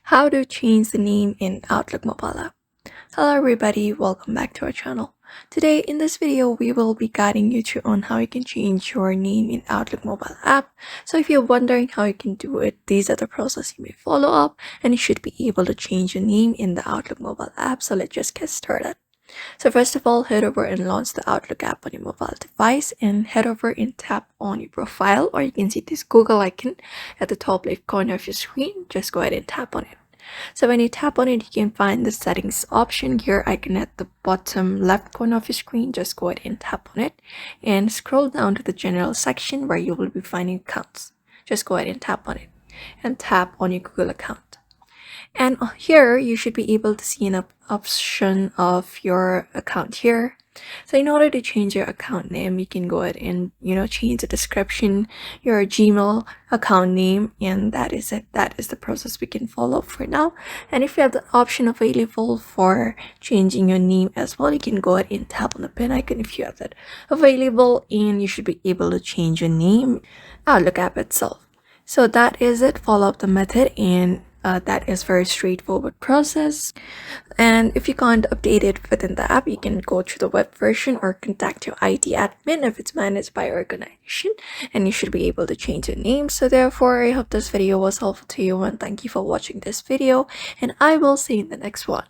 How to change the name in Outlook mobile app. Hello everybody, welcome back to our channel. Today in this video we will be guiding you through on how you can change your name in Outlook mobile app. So if you're wondering how you can do it, these are the process you may follow up and you should be able to change your name in the Outlook mobile app. So let's just get started. So first of all, head over and launch the Outlook app on your mobile device and head over and tap on your profile, or you can see this Google icon at the top left corner of your screen. Just go ahead and tap on it. So when you tap on it, you can find the settings option here icon at the bottom left corner of your screen. Just go ahead and tap on it and scroll down to the general section where you will be finding accounts. Just go ahead and tap on it and tap on your Google account. And here you should be able to see an option of your account here. So in order to change your account name, you can go ahead and change the description, your Gmail account name, and that is it. That is the process we can follow for now. And if you have the option available for changing your name as well, you can go ahead and tap on the pen icon if you have that available, and you should be able to change your name Outlook app itself. So that is it. Follow up the method, and that is very straightforward process. And if you can't update it within the app, you can go to the web version or contact your IT admin if it's managed by organization, and you should be able to change your name. So therefore, I hope this video was helpful to you, and thank you for watching this video, and I will see you in the next one.